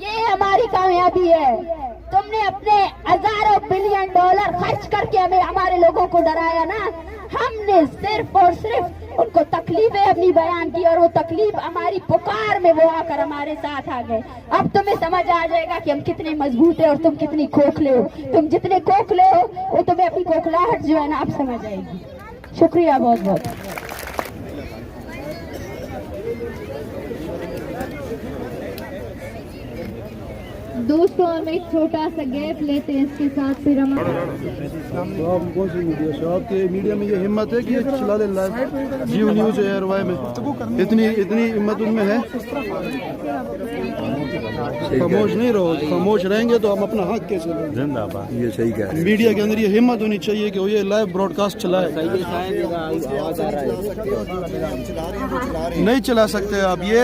یہ ہماری کامیابی ہے. تم نے اپنے ہزاروں بلین ڈالر خرچ کر کے ہمارے لوگوں کو ڈرایا نا. ہم نے صرف اور صرف ان کو تکلیفیں اپنی بیان کی اور وہ تکلیف ہماری پکار میں وہ آ کر ہمارے ساتھ آ گئے. اب تمہیں سمجھ آ جائے گا کہ ہم کتنے مضبوط ہیں اور تم کتنی کھوکھلے ہو. تم جتنے کھوکھلے ہو وہ تمہیں اپنی کھوکھلاہٹ جو ہے نا اب سمجھ آئے گی. شکریہ بہت بہت. دوستوں ہم ایک چھوٹا سا گیپ لیتے ہیں, اس کے ساتھ پھر ہم تو آپ کون سی میڈیا سے, آپ کے میڈیا میں یہ ہمت ہے کہ یہ چلا لے live Geo news ARY میں, اتنی ہمت ان میں ہے. خاموش نہیں رہو, خاموش رہیں گے تو ہم اپنا حق کیسے لیں گے. زندہ باد. یہ صحیح کہہ رہے ہیں. میڈیا کے اندر یہ ہمت ہونی چاہیے کہ وہ یہ لائیو براڈ کاسٹ چلائے. نہیں چلا سکتے آپ یہ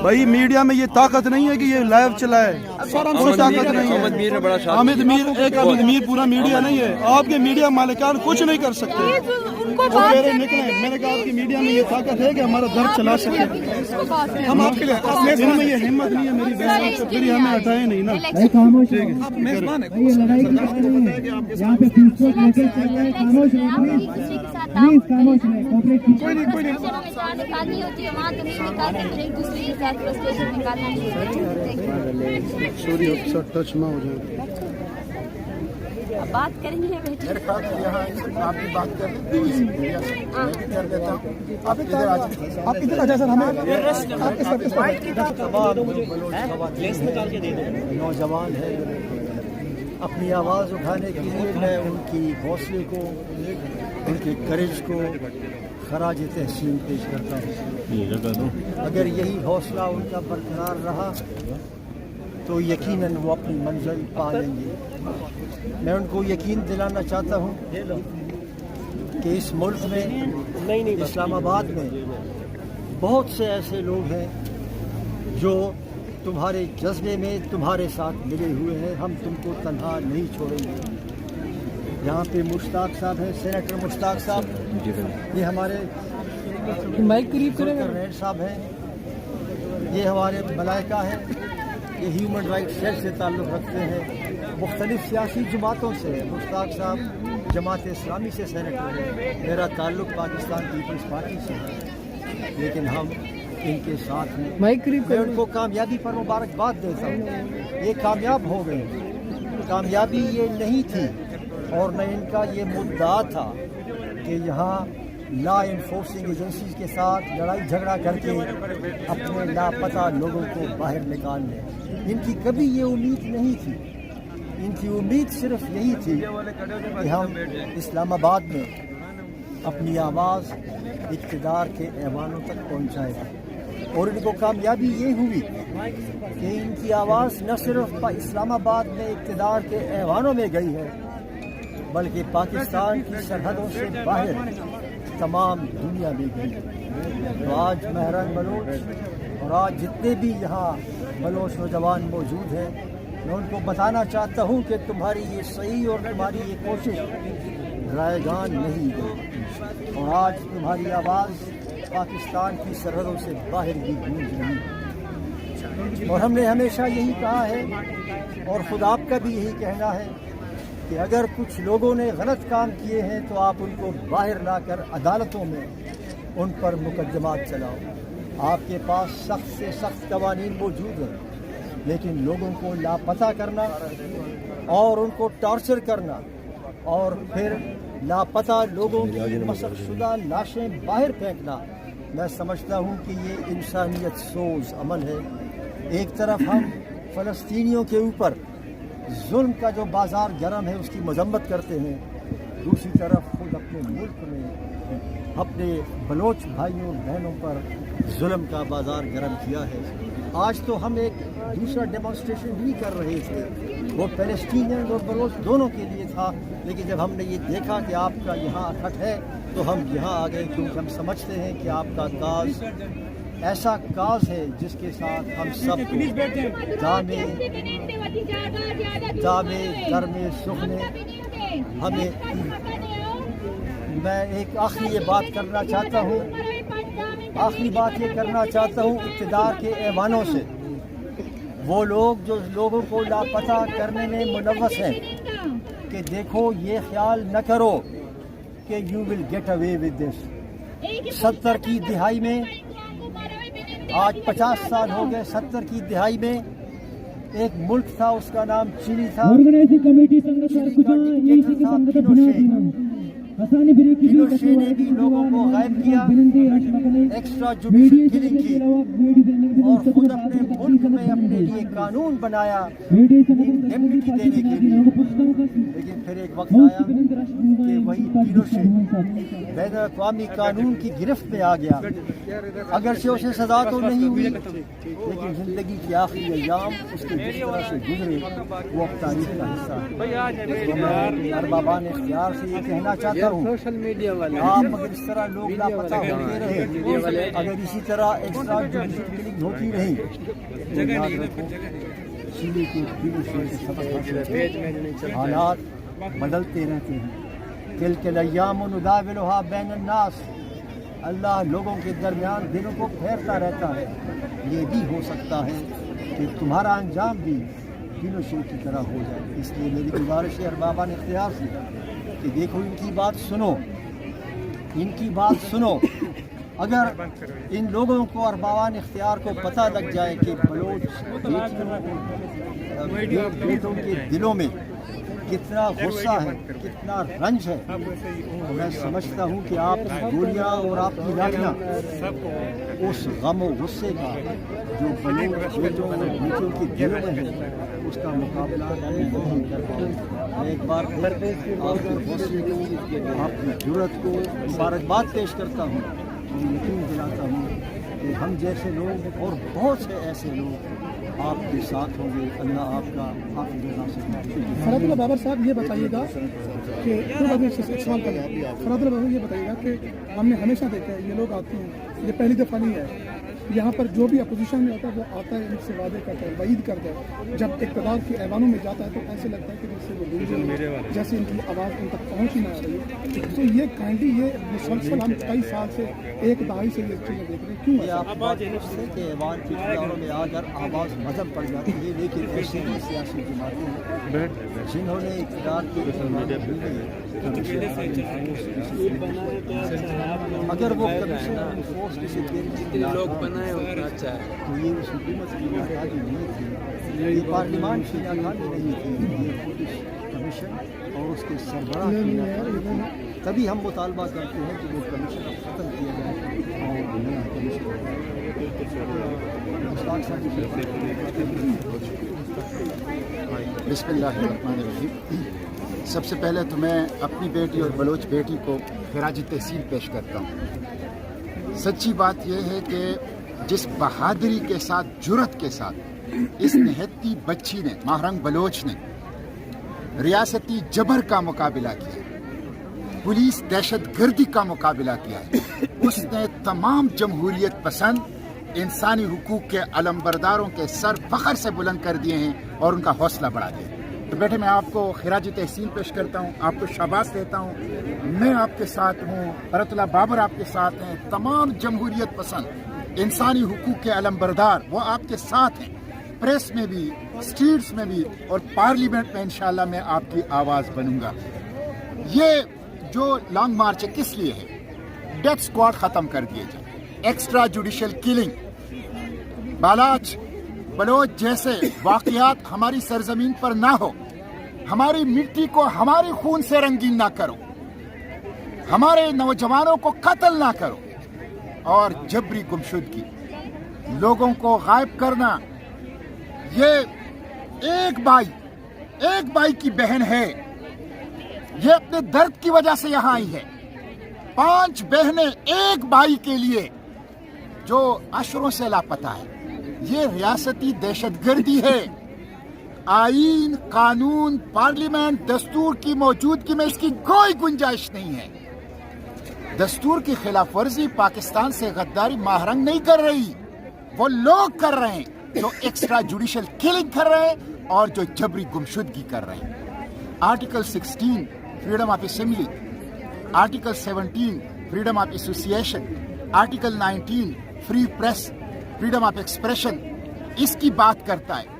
بھائی, میڈیا میں یہ طاقت نہیں ہے کہ یہ لائیو چلائے. کوئی طاقت نہیں ہے. حامد میر پورا میڈیا نہیں ہے. آپ کے میڈیا مالکان کچھ نہیں کر سکتے. وہ کہہ رہے نکلے, میں نے کہا آپ کی میڈیا میں یہ طاقت ہے کہ ہمارا درد چلا سکے. ہم آپ کے لیے ان میں یہ ہمت نہیں ہے میری بہن, پھر ہمیں ہٹائے نہیں نا. سوری آپ کے ساتھ ٹچ نہ ہو جائے. بات کریں گے میرے خیال سے یہاں آپ کی بات کر دیتا ہوں. آپ ادھر آ جائیں. آپ ادھر آ جائیں سر. ہمیں نوجوان ہے, اپنی آواز اٹھانے کے لیے میں ان کی حوصلے کو, ان کے کریج کو خراج تحسین پیش کرتا ہوں. اگر یہی حوصلہ ان کا برقرار رہا تو یقیناً وہ اپنی منزل پا لیں گے. میں ان کو یقین دلانا چاہتا ہوں کہ اس ملک میں, اسلام آباد میں بہت سے ایسے لوگ ہیں جو تمہارے جذبے میں تمہارے ساتھ ملے ہوئے ہیں. ہم تم کو تنہا نہیں چھوڑیں گے. یہاں پہ مشتاق صاحب ہیں, سینیٹر مشتاق صاحب, یہ ہمارے ریڈ صاحب ہیں, یہ ہمارے ملائکہ ہیں, یہ ہیومن رائٹس سیل سے تعلق رکھتے ہیں, مختلف سیاسی جماعتوں سے. مشتاق صاحب جماعت اسلامی سے سینیٹر ہیں, میرا تعلق پاکستان پیپلز پارٹی سے ہے, لیکن ہم ان کے ساتھ ہیں. میں ان کو کامیابی پر مبارکباد دیتا ہوں. یہ کامیاب ہو گئے. کامیابی یہ نہیں تھی اور نہ ان کا یہ مدعا تھا کہ یہاں لا انفورسنگ ایجنسیز کے ساتھ لڑائی جھگڑا کر کے اپنے لاپتہ لوگوں کو باہر نکال لیں. ان کی کبھی یہ امید نہیں تھی. ان کی امید صرف یہی تھی کہ ہم اسلام آباد میں اپنی آواز اقتدار کے ایوانوں تک پہنچائیں. اور ان کو کامیابی یہ ہوئی کہ ان کی آواز نہ صرف اسلام آباد میں اقتدار کے ایوانوں میں گئی ہے بلکہ پاکستان کی سرحدوں سے باہر تمام دنیا میں گئی. تو آج مہران بلوچ اور آج جتنے بھی یہاں بلوچ نوجوان موجود ہیں, میں ان کو بتانا چاہتا ہوں کہ تمہاری یہ صحیح اور تمہاری یہ کوشش رائے گان نہیں گئی, اور آج تمہاری آواز پاکستان کی سرحدوں سے باہر بھی گونج رہی ہے. اور ہم نے ہمیشہ یہی کہا ہے اور خود آپ کا بھی یہی کہنا ہے کہ اگر کچھ لوگوں نے غلط کام کیے ہیں تو آپ ان کو باہر لا کر عدالتوں میں ان پر مقدمات چلاؤ. آپ کے پاس سخت سے سخت قوانین موجود ہیں, لیکن لوگوں کو لاپتہ کرنا اور ان کو ٹارچر کرنا اور پھر لاپتہ لوگوں کی مسخ شدہ لاشیں باہر پھینکنا, میں سمجھتا ہوں کہ یہ انسانیت سوز عمل ہے. ایک طرف ہم فلسطینیوں کے اوپر ظلم کا جو بازار گرم ہے اس کی مذمت کرتے ہیں, دوسری طرف خود اپنے ملک میں اپنے بلوچ بھائیوں اور بہنوں پر ظلم کا بازار گرم کیا ہے. آج تو ہم ایک دوسرا ڈیمانسٹریشن بھی کر رہے تھے, وہ پیلسٹینین اور بلوچ دونوں کے لیے تھا, لیکن جب ہم نے یہ دیکھا کہ آپ کا یہاں اکٹھ ہے تو ہم یہاں آ گئے, کیونکہ ہم سمجھتے ہیں کہ آپ کا کاز ایسا کاز ہے جس کے ساتھ ہم سب کو دامے در میں سکھ میں ہمیں. میں ایک آخری یہ بات کرنا چاہتا ہوں اقتدار کے ایوانوں سے. وہ لوگ جو لوگوں کو لاپتہ کرنے میں ملوث ہیں کہ دیکھو یہ خیال نہ کرو کہ you will get away with this. 70 کی دہائی میں، آج 50 سال ہو گئے، 70 کی دہائی میں ایک ملک تھا، اس کا نام چلی تھا. پینوشے نے بھی لوگوں کو غائب کیا، ایکسٹرا جوڈیشل کلنگ کی، اور خود اپنے ملک میں اپنے لیے قانون بنایا انڈیمنٹی دینے کے لیے. لیکن پھر ایک وقت آیا کہ وہی پینوشے بین الاقوامی قانون کی گرفت میں آ گیا. اگرچہ اسے سزا تو نہیں ہوئی، لیکن زندگی کے آخری ایام اس کے جس طرح سے گزرے وہ اب تاریخ کا حصہ ہے. تو میں اربابان اختیار سے یہ کہنا چاہتا ہوں، آپ اگر اس طرح لوگ لاپتہ ہوتے رہے، اگر اسی طرح ایکسٹرا جوڈیشل کلنگ ہوتی رہی، تو یاد رکھو چیلی کے پینوشے سے سبق حاصل، حالات بدلتے رہتے ہیں. تلک الایام نداولها بین الناس، اللہ لوگوں کے درمیان دنوں کو پھیرتا رہتا ہے. یہ بھی ہو سکتا ہے کہ تمہارا انجام بھی پینوشے کی طرح ہو جائے. اس لیے میری گزارش ہے اربابان اختیار سے کہ دیکھو ان کی بات سنو، ان کی بات سنو. اگر ان لوگوں کو اربابان اختیار کو پتہ لگ جائے کہ بلوچ بیٹوں کے دلوں میں کتنا غصہ ہے، کتنا رنج ہے، تو میں سمجھتا ہوں کہ آپ گولیاں اور آپ کی لاٹیاں اس غم و غصے کا جو بلوچ بیٹوں اور بیٹوں کے دلوں میں ہے اس کا مقابلہ نہیں کر پاؤ. ایک بار پھر آپ کے حوصلے کو، آپ کی جرأت کو مبارکباد پیش کرتا ہوں اور یقین دلاتا ہوں کہ ہم جیسے لوگ اور بہت سے ایسے لوگ آپ کے ساتھ ہوں گے. اللہ آپ کا فراد اللہ بابر صاحب یہ بتائیے گا کہ سوال کر فراد اللہ بابر یہ بتائیے گا کہ ہم نے ہمیشہ دیکھا ہے یہ لوگ آتے ہیں، یہ پہلی دفعہ نہیں ہے یہاں پر، جو بھی اپوزیشن میں ہوتا ہے وہ آتا ہے، ان سے وعدے کرتا ہے، وعید کرتا ہے. جب اقتدار کے ایوانوں میں جاتا ہے تو ایسے لگتا ہے کہ جیسے وہ دور جیسے ان کی آواز ان تک پہنچ ہی نہ آ رہی ہے. تو یہ کائنڈلی یہ مسلسل ہم کئی سال سے، ایک دہائی سے یہ چیزیں دیکھ رہے ہیں، کیوں ہے؟ آپ بات سے کہ ایوان کے اقتداروں میں آ کر آواز مذہب پڑ جاتی ہے، لیکن ایسی بھی سیاسی جماعتیں ہیں جنہوں نے اقتدار کی اگر وہ کمیشن فورس کسی تو یہ اس حکومت کی ناکامی نہیں تھی، یہ پارلیمان کی ناکامی نہیں تھی، یہ خود اس کمیشن اور اس کے سربراہ کی ناکامی تھی. تبھی ہم مطالبہ کرتے ہیں کہ وہ کمیشن اب ختم کیا جائے اور نیا کمیشن. بسم اللہ الرحمن الرحیم. سب سے پہلے تو میں اپنی بیٹی اور بلوچ بیٹی کو خراج تحسین پیش کرتا ہوں. سچی بات یہ ہے کہ جس بہادری کے ساتھ، جرأت کے ساتھ اس نہتی بچی نے، ماہرنگ بلوچ نے ریاستی جبر کا مقابلہ کیا، پولیس دہشت گردی کا مقابلہ کیا ہے، اس نے تمام جمہوریت پسند انسانی حقوق کے علمبرداروں کے سر فخر سے بلند کر دیے ہیں اور ان کا حوصلہ بڑھا دیا. تو بیٹے میں آپ کو خراج تحسین پیش کرتا ہوں، آپ کو شاباش دیتا ہوں. میں آپ کے ساتھ ہوں، فرات اللہ بابر آپ کے ساتھ ہیں، تمام جمہوریت پسند انسانی حقوق کے علمبردار وہ آپ کے ساتھ ہیں. پریس میں بھی، اسٹریٹس میں بھی اور پارلیمنٹ میں انشاءاللہ میں آپ کی آواز بنوں گا. یہ جو لانگ مارچ ہے کس لیے ہے؟ ڈیتھ اسکواڈ ختم کر دیے جائے، extra judicial killing, Balach Baloch جیسے واقعات ہماری سرزمین پر نہ ہو. ہماری مٹی کو ہمارے خون سے رنگین نہ کرو، ہمارے نوجوانوں کو قتل نہ کرو. اور جبری گمشدگی، لوگوں کو غائب کرنا، یہ ایک بائی کی بہن ہے، یہ اپنے درد کی وجہ سے یہاں آئی ہے. 5 بہنیں ایک بھائی کے لیے جو اشروں سے لاپتہ ہے. یہ ریاستی دہشت گردی ہے. آئین، قانون، پارلیمنٹ، دستور کی موجودگی میں اس کی کوئی گنجائش نہیں ہے. دستور کی خلاف ورزی، پاکستان سے غداری ماہرنگ نہیں کر رہی، وہ لوگ کر رہے ہیں جو ایکسٹرا جوڈیشل کلنگ کر رہے ہیں اور جو جبری گمشدگی کر رہے ہیں. Article 16 freedom of assembly, article 17 freedom of association, article 19 free press, freedom of expression اس کی بات کرتا ہے.